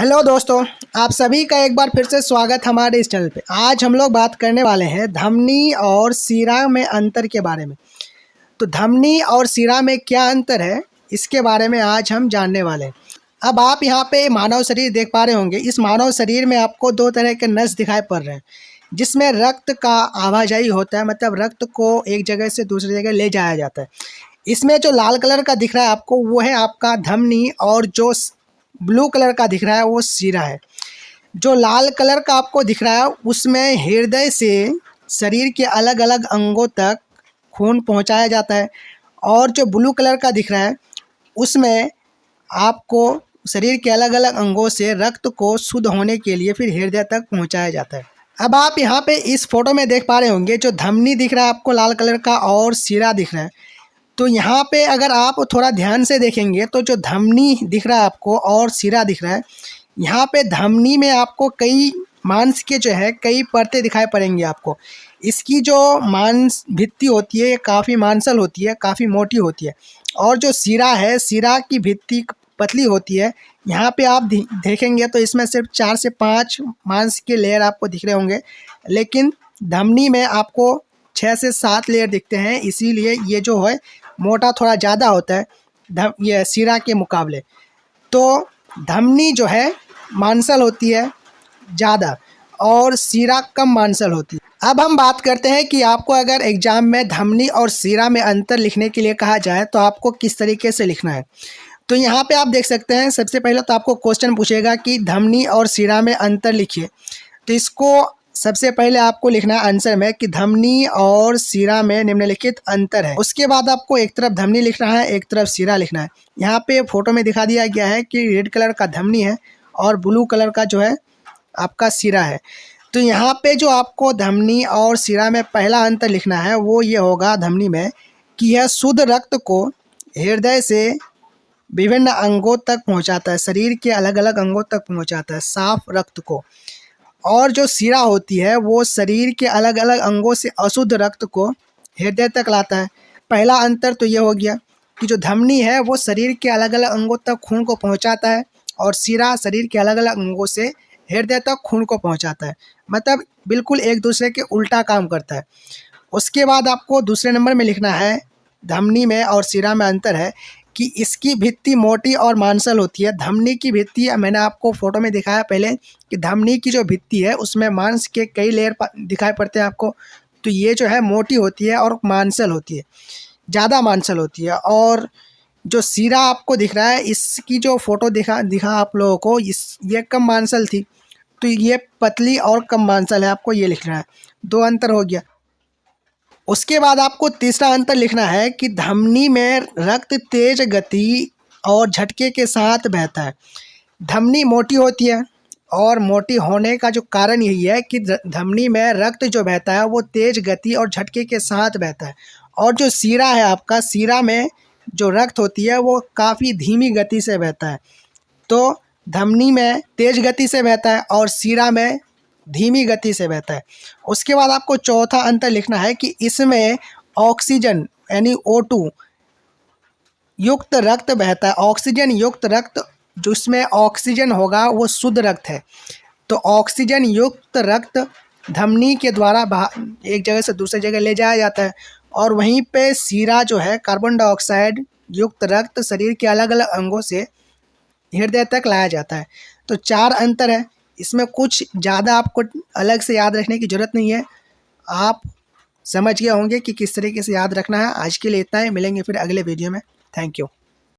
Hello दोस्तों, आप सभी का एक बार फिर से स्वागत हमारे इस चैनल पे। आज हम लोग बात करने वाले हैं धमनी और शिरा में अंतर के बारे में। तो धमनी और शिरा में क्या अंतर है, इसके बारे में आज हम जानने वाले हैं। अब आप यहाँ पे मानव शरीर देख पा रहे होंगे। इस मानव शरीर में आपको दो तरह के नस दिखाई पड़ रहे हैं, जिसमें रक्त का आवाजाही होता है, मतलब रक्त को एक जगह से दूसरी जगह ले जाया जाता है। इसमें जो लाल कलर का दिख रहा है आपको, वो है आपका धमनी, और जो ब्लू कलर का दिख रहा है वो शिरा है। जो लाल कलर का आपको दिख रहा है उसमें हृदय से शरीर के अलग अलग अंगों तक खून पहुंचाया जाता है, और जो ब्लू कलर का दिख रहा है उसमें आपको शरीर के अलग अलग अंगों से रक्त को शुद्ध होने के लिए फिर हृदय तक पहुंचाया जाता है। अब आप यहाँ पे इस फोटो में देख पा रहे होंगे, जो धमनी दिख रहा है आपको लाल कलर का और शिरा दिख रहा है। तो यहाँ पे अगर आप थोड़ा ध्यान से देखेंगे तो जो धमनी दिख रहा है आपको और शिरा दिख रहा है, यहाँ पे धमनी में आपको कई मांस के जो है कई परतें दिखाई पड़ेंगी आपको। इसकी जो मांस भित्ति होती है ये काफ़ी मांसल होती है, काफ़ी मोटी होती है। और जो शिरा है, शिरा की भित्ति पतली होती है। यहाँ पे आप देखेंगे तो इसमें सिर्फ 4 से 5 मांस के लेयर आपको दिख रहे होंगे, लेकिन धमनी में आपको 6 से 7 लेयर दिखते हैं। इसीलिए ये जो है मोटा थोड़ा ज़्यादा होता है ये शिरा के मुकाबले। तो धमनी जो है मांसल होती है ज़्यादा, और शिरा कम मांसल होती है। अब हम बात करते हैं कि आपको अगर एग्ज़ाम में धमनी और शिरा में अंतर लिखने के लिए कहा जाए तो आपको किस तरीके से लिखना है। तो यहाँ पे आप देख सकते हैं, सबसे पहले तो आपको क्वेश्चन पूछेगा कि धमनी और शिरा में अंतर लिखिए। तो इसको सबसे पहले आपको लिखना है आंसर में कि धमनी और शिरा में निम्नलिखित अंतर है। उसके बाद आपको एक तरफ धमनी लिखना है, एक तरफ शिरा लिखना है। यहाँ पे फोटो में दिखा दिया गया है कि रेड कलर का धमनी है और ब्लू कलर का जो है आपका शिरा है। तो यहाँ पे जो आपको धमनी और शिरा में पहला अंतर लिखना है वो ये होगा धमनी में कि यह शुद्ध रक्त को हृदय से विभिन्न अंगों तक पहुँचाता है, शरीर के अलग अलग अंगों तक पहुँचाता है साफ रक्त को। और जो शिरा होती है वो शरीर के अलग अलग अंगों से अशुद्ध रक्त को हृदय तक लाता है। पहला अंतर तो ये हो गया कि जो धमनी है वो शरीर के अलग अलग अंगों तक खून को पहुंचाता है, और शिरा शरीर के अलग अलग अंगों से हृदय तक खून को पहुंचाता है। मतलब बिल्कुल एक दूसरे के उल्टा काम करता है। उसके बाद आपको दूसरे नंबर में लिखना है धमनी में और शिरा में अंतर है कि इसकी भित्ति मोटी और मांसल होती है। धमनी की भित्ति मैंने आपको फोटो में दिखाया पहले कि धमनी की जो भित्ति है उसमें मांस के कई लेयर दिखाई पड़ते हैं आपको। तो ये जो है मोटी होती है और मांसल होती है, ज़्यादा मांसल होती है। और जो शिरा आपको दिख रहा है, इसकी जो फोटो दिखा आप लोगों को, ये कम मांसल थी, तो ये पतली और कम मांसल है। आपको ये लिखना है, 2 अंतर हो गया। उसके बाद आपको तीसरा अंतर लिखना है कि धमनी में रक्त तेज गति और झटके के साथ बहता है। धमनी मोटी होती है, और मोटी होने का जो कारण यही है कि धमनी में रक्त जो बहता है वो तेज गति और झटके के साथ बहता है। और जो शिरा है आपका, शिरा में जो रक्त होती है वो काफ़ी धीमी गति से बहता है। तो धमनी में तेज गति से बहता है और शिरा में धीमी गति से बहता है। उसके बाद आपको चौथा अंतर लिखना है कि इसमें ऑक्सीजन यानी O2 युक्त रक्त बहता है। ऑक्सीजन युक्त रक्त, जिसमें ऑक्सीजन होगा वो शुद्ध रक्त है। तो ऑक्सीजन युक्त रक्त धमनी के द्वारा एक जगह से दूसरी जगह ले जाया जाता है, और वहीं पे शिरा जो है कार्बन डाइऑक्साइड युक्त रक्त शरीर के अलग अलग अंगों से हृदय तक लाया जाता है। तो 4 अंतर है। इसमें कुछ ज़्यादा आपको अलग से याद रखने की ज़रूरत नहीं है, आप समझ गए होंगे कि किस तरीके से याद रखना है। आज के लिए इतना ही, मिलेंगे फिर अगले वीडियो में। Thank you.